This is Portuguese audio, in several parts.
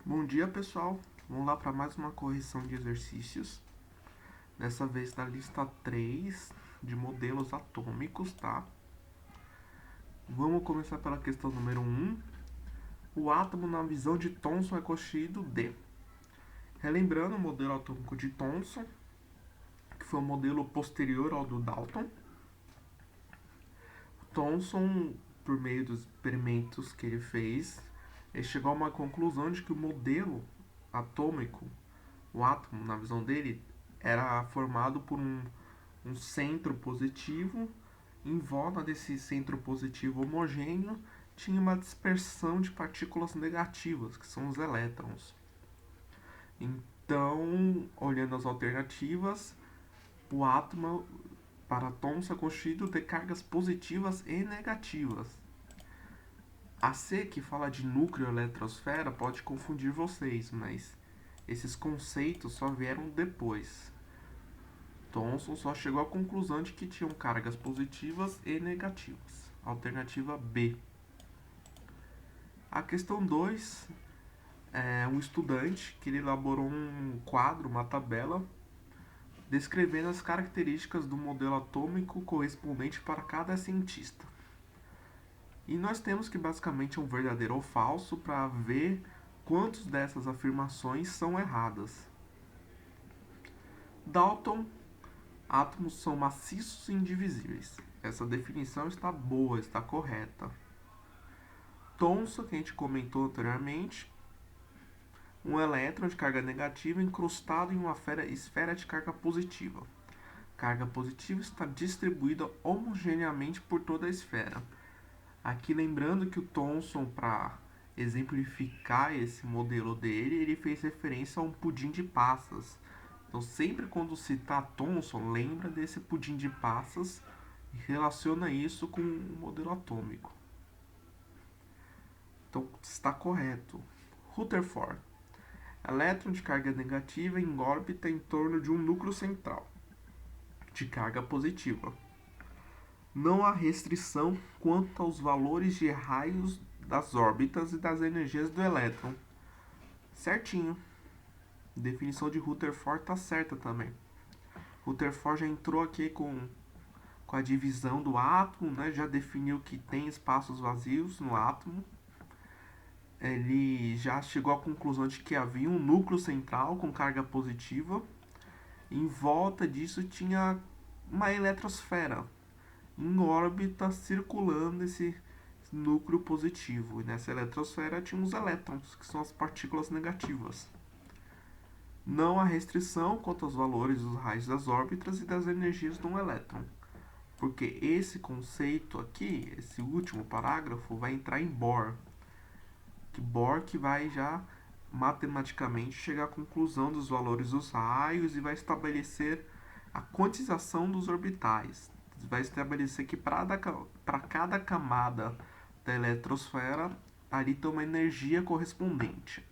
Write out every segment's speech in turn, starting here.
Bom dia, pessoal. Vamos lá para mais uma correção de exercícios. Dessa vez da lista 3 de modelos atômicos, tá? Vamos começar pela questão número 1. O átomo na visão de Thomson é constituído de... Relembrando o modelo atômico de Thomson, que foi um modelo posterior ao do Dalton. Thomson, por meio dos experimentos que ele fez, ele chegou a uma conclusão de que o modelo atômico, o átomo, na visão dele, era formado por um centro positivo. Em volta desse centro positivo homogêneo tinha uma dispersão de partículas negativas, que são os elétrons. Então, olhando as alternativas, o átomo para Thomson é constituído de cargas positivas e negativas. A C, que fala de núcleo e eletrosfera, pode confundir vocês, mas esses conceitos só vieram depois. Thomson só chegou à conclusão de que tinham cargas positivas e negativas. Alternativa B. A questão 2 é um estudante que ele elaborou um quadro, uma tabela, descrevendo as características do modelo atômico correspondente para cada cientista. E nós temos que basicamente um verdadeiro ou falso para ver quantas dessas afirmações são erradas. Dalton, átomos são maciços e indivisíveis. Essa definição está boa, está correta. Thomson, que a gente comentou anteriormente, um elétron de carga negativa incrustado em uma esfera de carga positiva. Carga positiva está distribuída homogeneamente por toda a esfera. Aqui lembrando que o Thomson, para exemplificar esse modelo dele, ele fez referência a um pudim de passas. Então, sempre quando citar Thomson, lembra desse pudim de passas e relaciona isso com o modelo atômico. Então, está correto. Rutherford. Elétron de carga negativa em órbita em torno de um núcleo central de carga positiva. Não há restrição quanto aos valores de raios das órbitas e das energias do elétron. Certinho. Definição de Rutherford está certa também. Rutherford já entrou aqui com a divisão do átomo, né? Já definiu que tem espaços vazios no átomo. Ele já chegou à conclusão de que havia um núcleo central com carga positiva. Em volta disso tinha uma eletrosfera em órbita circulando esse núcleo positivo. E nessa eletrosfera tinha os elétrons, que são as partículas negativas. Não há restrição quanto aos valores dos raios das órbitas e das energias de um elétron. Porque esse conceito aqui, esse último parágrafo, vai entrar em Bohr. Bohr que vai já matematicamente chegar à conclusão dos valores dos raios e vai estabelecer a quantização dos orbitais. Vai estabelecer que para cada camada da eletrosfera ali tem uma energia correspondente.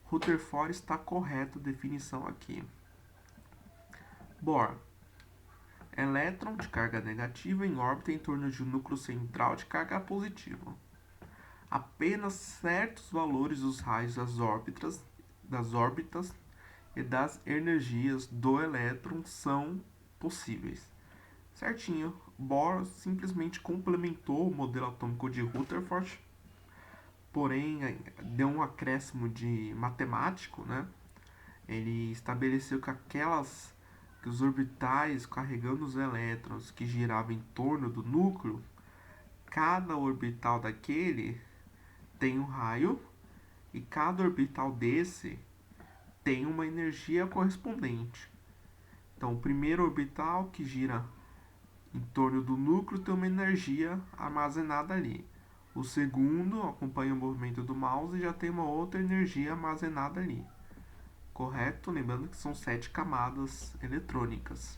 Rutherford está correto a definição aqui. Bohr. Elétron de carga negativa em órbita em torno de um núcleo central de carga positiva. Apenas certos valores dos raios das órbitas e das energias do elétron são possíveis. Certinho. Bohr simplesmente complementou o modelo atômico de Rutherford, porém deu um acréscimo de matemático, né? Ele estabeleceu que os orbitais carregando os elétrons que giravam em torno do núcleo, cada orbital daquele tem um raio e cada orbital desse tem uma energia correspondente. Então, o primeiro orbital que gira em torno do núcleo tem uma energia armazenada ali. O segundo acompanha o movimento do mouse e já tem uma outra energia armazenada ali. Correto? Lembrando que são 7 camadas eletrônicas.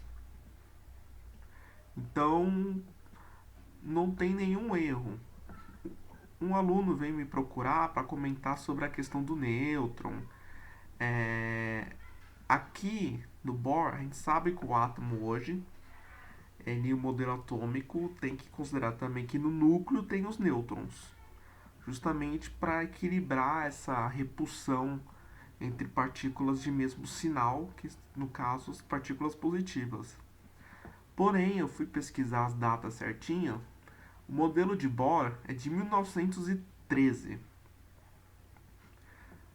Então, não tem nenhum erro. Um aluno veio me procurar para comentar sobre a questão do nêutron. Aqui no Bohr, a gente sabe que o átomo hoje, o modelo atômico, tem que considerar também que no núcleo tem os nêutrons. justamente para equilibrar essa repulsão entre partículas de mesmo sinal, que no caso as partículas positivas. Porém, eu fui pesquisar as datas certinho. O modelo de Bohr é de 1913.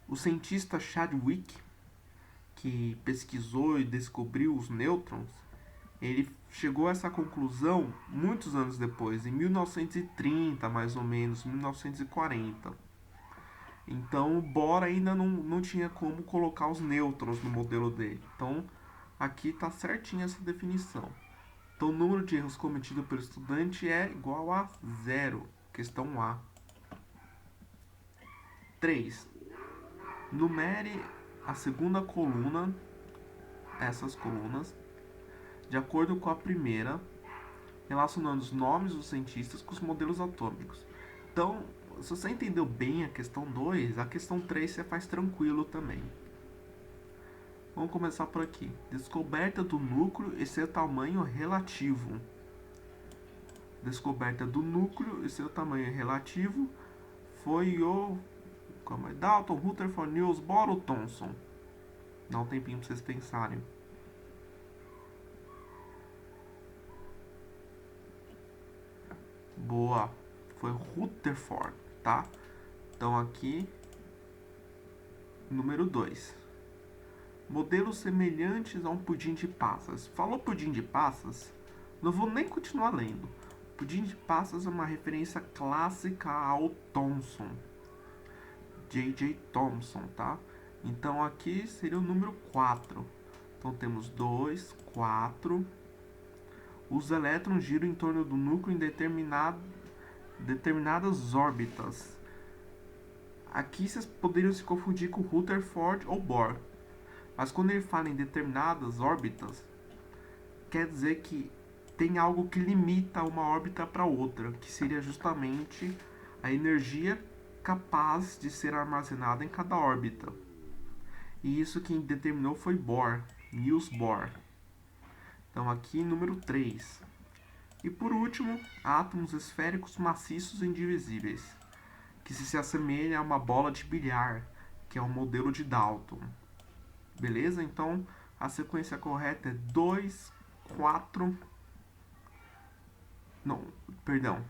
O cientista Chadwick, que pesquisou e descobriu os nêutrons, ele chegou a essa conclusão muitos anos depois, em 1930, mais ou menos, 1940. Então, o Bohr ainda não tinha como colocar os nêutrons no modelo dele. Então, aqui está certinha essa definição. Então, o número de erros cometido pelo estudante é igual a zero. Questão A. 3. Numere a segunda coluna, essas colunas, de acordo com a primeira, relacionando os nomes dos cientistas com os modelos atômicos. Então, se você entendeu bem a questão 2, a questão 3 você faz tranquilo também. Vamos começar por aqui. Descoberta do núcleo e seu tamanho relativo. Descoberta do núcleo e seu tamanho relativo foi o Dalton, Rutherford, Niels Bohr ou Thomson? Dá um tempinho para vocês pensarem. Boa, foi Rutherford, tá? Então aqui, número 2. Modelos semelhantes a um pudim de passas. Falou pudim de passas? Não vou nem continuar lendo. Pudim de passas é uma referência clássica ao Thomson. J.J. Thomson, tá? Então aqui seria o número 4. Então temos 2, 4. Os elétrons giram em torno do núcleo em determinadas órbitas. Aqui vocês poderiam se confundir com Rutherford ou Bohr. Mas quando ele fala em determinadas órbitas, quer dizer que tem algo que limita uma órbita para outra, que seria justamente a energia capaz de ser armazenada em cada órbita. E isso quem determinou foi Bohr, Niels Bohr. Então aqui número 3. E por último, átomos esféricos maciços e indivisíveis, que se assemelha a uma bola de bilhar, que é o modelo de Dalton. Beleza? Então a sequência correta é 2, 4. Não, perdão.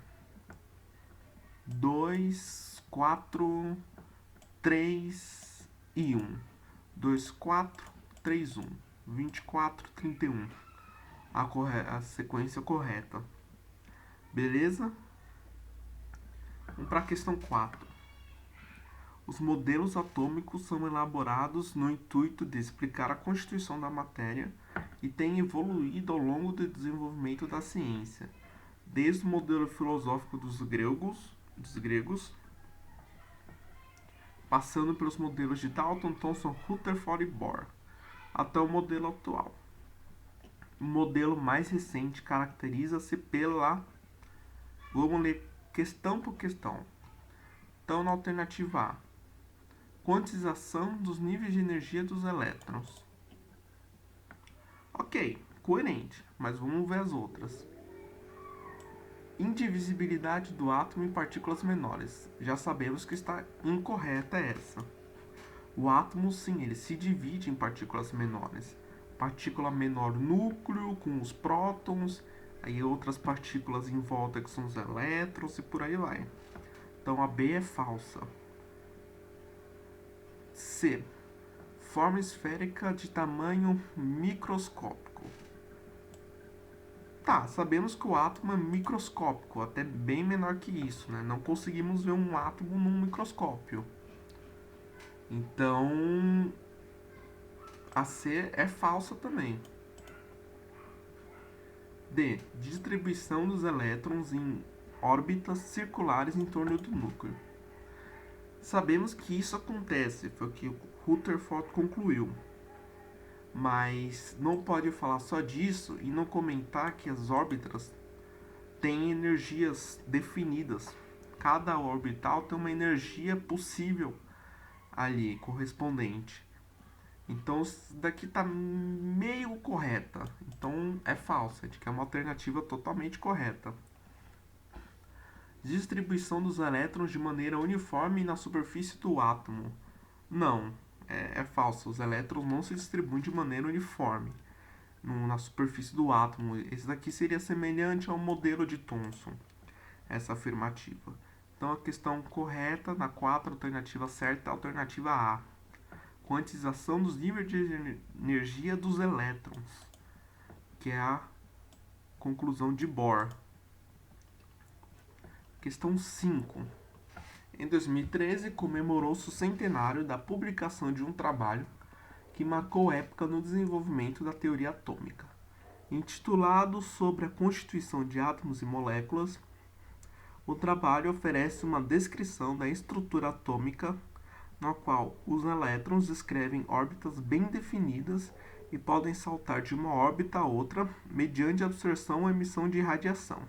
2, 4, 3 e 1. 2, 4, 3, 1. 24, 31. A sequência correta. Beleza? Vamos para a questão 4. Os modelos atômicos são elaborados no intuito de explicar a constituição da matéria e têm evoluído ao longo do desenvolvimento da ciência, desde o modelo filosófico dos gregos, passando pelos modelos de Dalton, Thomson, Rutherford e Bohr, até o modelo atual. O modelo mais recente caracteriza-se pela... Vamos ler questão por questão. Então, na alternativa A, quantização dos níveis de energia dos elétrons. Ok, coerente, mas vamos ver as outras. Indivisibilidade do átomo em partículas menores. Já sabemos que está incorreta essa. O átomo, sim, ele se divide em partículas menores. Partícula menor núcleo com os prótons, aí outras partículas em volta que são os elétrons e por aí vai. Então a B é falsa. C. Forma esférica de tamanho microscópico. Tá, sabemos que o átomo é microscópico, até bem menor que isso, né? Não conseguimos ver um átomo num microscópio. Então, a C é falsa também. D. Distribuição dos elétrons em órbitas circulares em torno do núcleo. Sabemos que isso acontece, foi o que o Rutherford concluiu. Mas não pode falar só disso e não comentar que as órbitas têm energias definidas. Cada orbital tem uma energia possível ali, correspondente. Então, isso daqui está meio correta. Então, é falsa. A gente quer uma alternativa totalmente correta. Distribuição dos elétrons de maneira uniforme na superfície do átomo. Não, é falso. Os elétrons não se distribuem de maneira uniforme na superfície do átomo. Esse daqui seria semelhante ao modelo de Thomson, essa afirmativa. Então a questão correta na 4, alternativa certa, é a alternativa A. Quantização dos níveis de energia dos elétrons, que é a conclusão de Bohr. Questão 5. Em 2013, comemorou-se o centenário da publicação de um trabalho que marcou época no desenvolvimento da teoria atômica. Intitulado Sobre a Constituição de Átomos e Moléculas, o trabalho oferece uma descrição da estrutura atômica, na qual os elétrons descrevem órbitas bem definidas e podem saltar de uma órbita a outra mediante absorção ou emissão de radiação.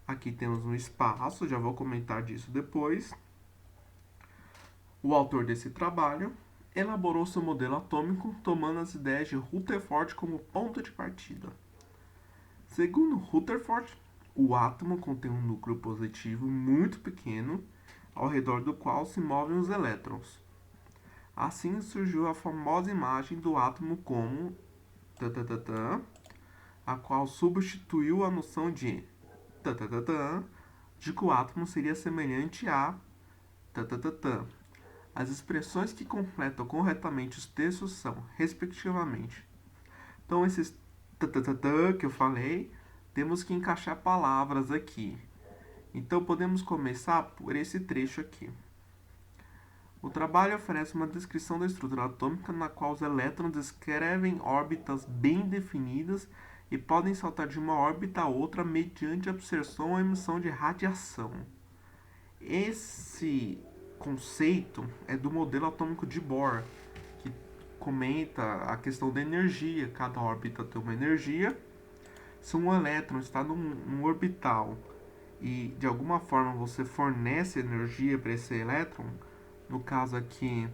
Aqui temos um espaço, já vou comentar disso depois. O autor desse trabalho elaborou seu modelo atômico tomando as ideias de Rutherford como ponto de partida. Segundo Rutherford, o átomo contém um núcleo positivo muito pequeno, ao redor do qual se movem os elétrons. Assim surgiu a famosa imagem do átomo como a qual substituiu a noção de que o átomo seria semelhante a As expressões que completam corretamente os textos são, respectivamente. Então, esses que eu falei, temos que encaixar palavras aqui. Então, podemos começar por esse trecho aqui. O trabalho oferece uma descrição da estrutura atômica na qual os elétrons descrevem órbitas bem definidas e podem saltar de uma órbita a outra mediante absorção ou emissão de radiação. Esse conceito é do modelo atômico de Bohr, que comenta a questão da energia. Cada órbita tem uma energia. Se um elétron está num orbital e de alguma forma você fornece energia para esse elétron, no caso aqui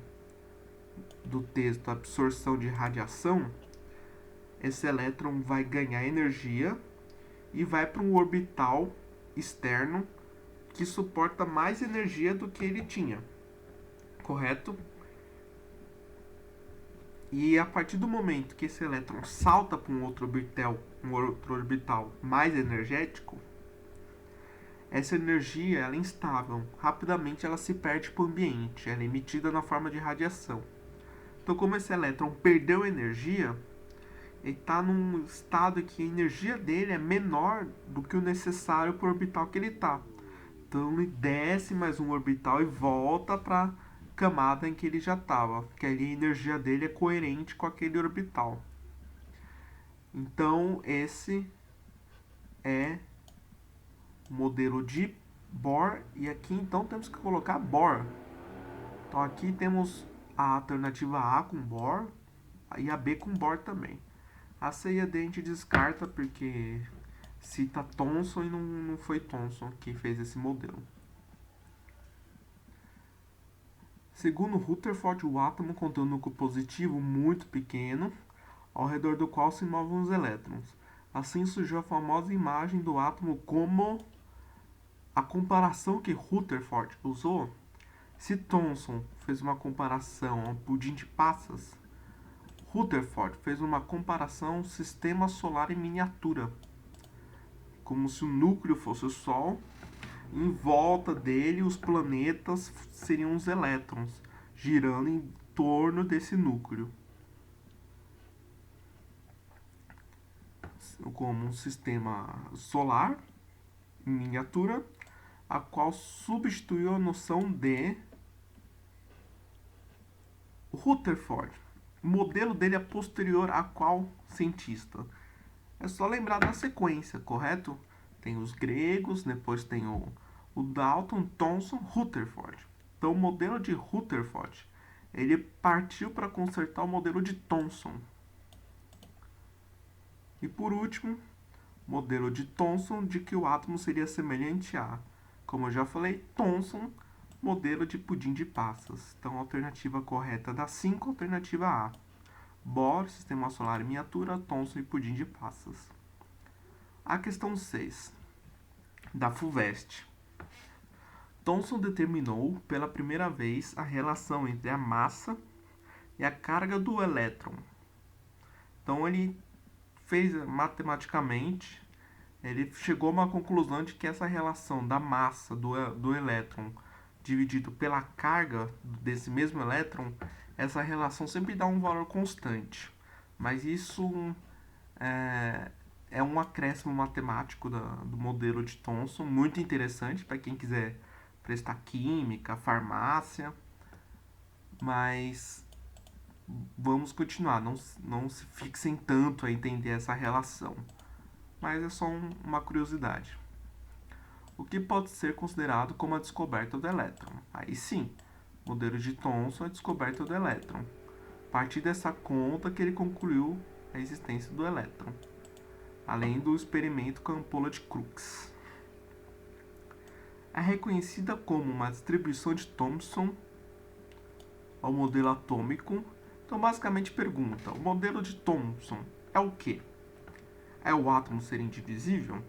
do texto, absorção de radiação, esse elétron vai ganhar energia e vai para um orbital externo que suporta mais energia do que ele tinha, correto? E a partir do momento que esse elétron salta para um outro orbital mais energético, essa energia ela é instável, rapidamente ela se perde para o ambiente, ela é emitida na forma de radiação. Então, como esse elétron perdeu energia, ele está num estado que a energia dele é menor do que o necessário para o orbital que ele está. Então ele desce mais um orbital e volta para a camada em que ele já estava, porque ali a energia dele é coerente com aquele orbital. Então esse é o modelo de Bohr, e aqui então temos que colocar Bohr. Então aqui temos a alternativa A com Bohr e a B com Bohr também. A C e a D a gente descarta porque cita Thomson e não foi Thomson que fez esse modelo. Segundo Rutherford, o átomo contém um núcleo positivo muito pequeno, ao redor do qual se movem os elétrons. Assim surgiu a famosa imagem do átomo como a comparação que Rutherford usou. Se Thomson fez uma comparação ao pudim de passas, Rutherford fez uma comparação ao sistema solar em miniatura, como se o núcleo fosse o Sol, em volta dele os planetas seriam os elétrons, girando em torno desse núcleo, como um sistema solar em miniatura, a qual substituiu a noção de Rutherford. O modelo dele é posterior a qual cientista? É só lembrar da sequência, correto? Tem os gregos, depois tem o Dalton, Thomson, Rutherford. Então o modelo de Rutherford, ele partiu para consertar o modelo de Thomson. E por último, modelo de Thomson de que o átomo seria semelhante a, como eu já falei, Thomson, modelo de pudim de passas. Então a alternativa correta da 5, alternativa A. Bohr, sistema solar em miniatura, Thomson e pudim de passas. A questão 6, da FUVEST. Thomson determinou pela primeira vez a relação entre a massa e a carga do elétron. Então ele fez matematicamente, ele chegou a uma conclusão de que essa relação da massa do elétron dividido pela carga desse mesmo elétron, essa relação sempre dá um valor constante. Mas isso é um acréscimo matemático do modelo de Thomson, muito interessante para quem quiser prestar química, farmácia. Mas vamos continuar, não se fixem tanto a entender essa relação. Mas é só uma curiosidade. O que pode ser considerado como a descoberta do elétron? Aí sim, o modelo de Thomson é a descoberta do elétron. A partir dessa conta que ele concluiu a existência do elétron, além do experimento com a ampola de Crookes. É reconhecida como uma distribuição de Thomson ao modelo atômico. Então, basicamente pergunta, o modelo de Thomson é o quê? É o átomo ser indivisível?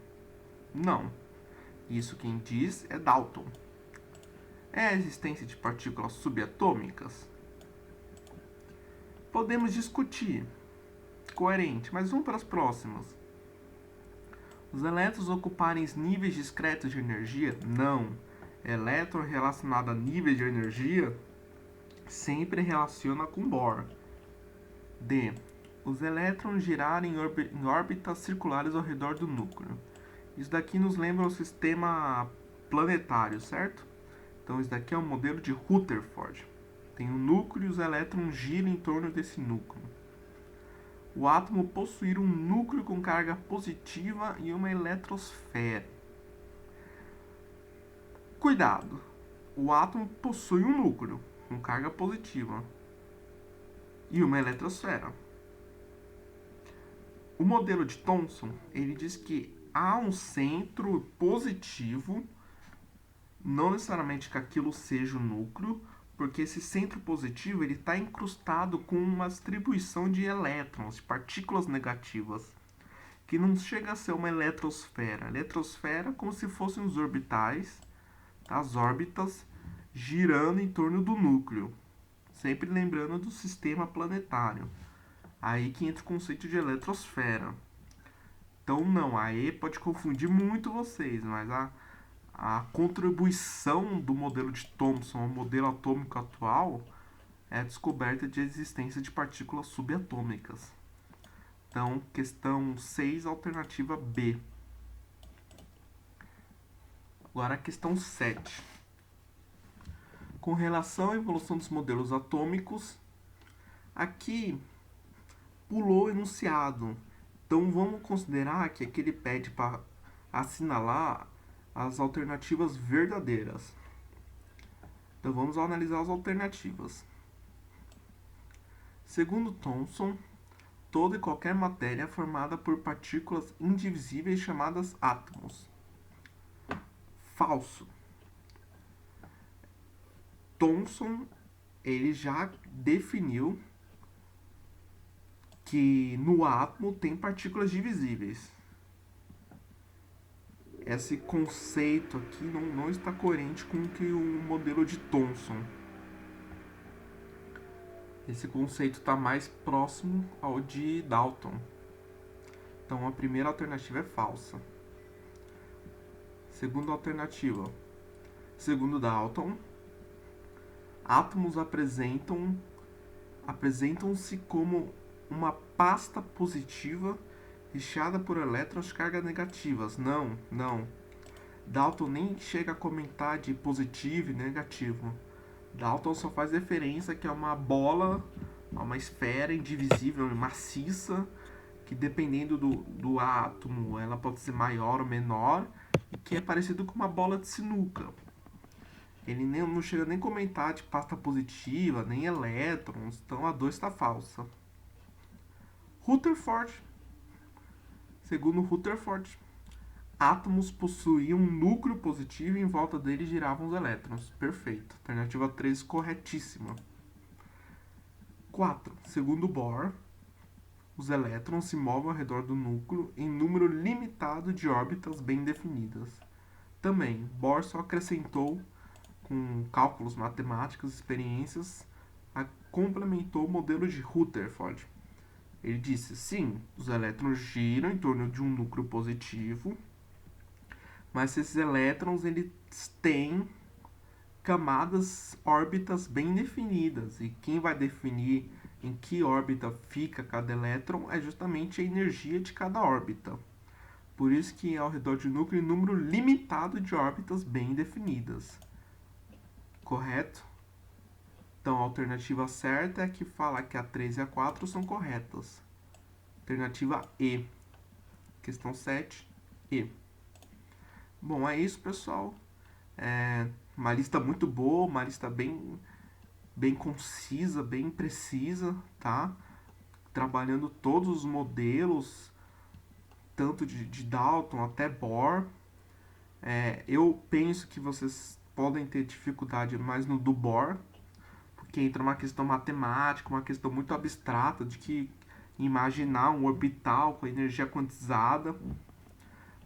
Não. Isso quem diz é Dalton. É a existência de partículas subatômicas? Podemos discutir. Coerente, mas vamos para as próximas. Os elétrons ocuparem níveis discretos de energia? Não. Elétron relacionado a níveis de energia sempre relaciona com Bohr. D. Os elétrons girarem em órbitas circulares ao redor do núcleo. Isso daqui nos lembra o sistema planetário, certo? Então isso daqui é um modelo de Rutherford. Tem um núcleo e os elétrons giram em torno desse núcleo. O átomo possuir um núcleo com carga positiva e uma eletrosfera. Cuidado! O átomo possui um núcleo com carga positiva e uma eletrosfera. O modelo de Thomson, ele diz que há um centro positivo, não necessariamente que aquilo seja o núcleo, porque esse centro positivo ele está incrustado com uma distribuição de elétrons, de partículas negativas, que não chega a ser uma eletrosfera. A eletrosfera é como se fossem os orbitais, as órbitas, girando em torno do núcleo, sempre lembrando do sistema planetário. Aí que entra o conceito de eletrosfera. Então não, aí pode confundir muito vocês, mas a contribuição do modelo de Thomson ao modelo atômico atual é a descoberta de existência de partículas subatômicas. Então, questão 6, alternativa B. Agora a questão 7. Com relação à evolução dos modelos atômicos, aqui pulou o enunciado. Então vamos considerar que aqui ele pede para assinalar as alternativas verdadeiras. Então vamos analisar as alternativas. Segundo Thomson, toda e qualquer matéria é formada por partículas indivisíveis chamadas átomos. Falso. Thomson ele já definiu que no átomo tem partículas divisíveis. Esse conceito aqui não está coerente com o modelo de Thomson. Esse conceito está mais próximo ao de Dalton. Então a primeira alternativa é falsa. Segunda alternativa. Segundo Dalton, átomos apresentam-se como uma pasta positiva recheada por elétrons de carga negativas. Não. Dalton nem chega a comentar de positivo e negativo. Dalton só faz referência que é uma bola, uma esfera indivisível e maciça, que dependendo do átomo, ela pode ser maior ou menor, e que é parecido com uma bola de sinuca. Ele não chega nem a comentar de pasta positiva, nem elétrons, então a 2 está falsa. Rutherford. Segundo Rutherford, átomos possuíam um núcleo positivo e em volta dele giravam os elétrons. Perfeito. Alternativa 3, corretíssima. 4. Segundo Bohr, os elétrons se movem ao redor do núcleo em número limitado de órbitas bem definidas. Também, Bohr só acrescentou com cálculos matemáticos, experiências, complementou o modelo de Rutherford. Ele disse, sim, os elétrons giram em torno de um núcleo positivo, mas esses elétrons eles têm camadas, órbitas bem definidas, e quem vai definir em que órbita fica cada elétron é justamente a energia de cada órbita. Por isso que ao redor de um núcleo, um número limitado de órbitas bem definidas. Correto? Então, a alternativa certa é que fala que a 3 e a 4 são corretas. Alternativa E. Questão 7, E. Bom, é isso, pessoal. Uma lista muito boa, uma lista bem concisa, bem precisa, tá? Trabalhando todos os modelos, tanto de Dalton até Bohr. Eu penso que vocês podem ter dificuldade mais no do Bohr, porque entra uma questão matemática, uma questão muito abstrata de que imaginar um orbital com energia quantizada.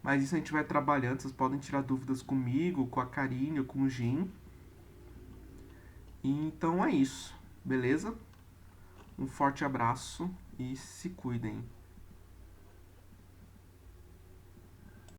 Mas isso a gente vai trabalhando, vocês podem tirar dúvidas comigo, com a Karine ou com o Jim. Então é isso, beleza? Um forte abraço e se cuidem.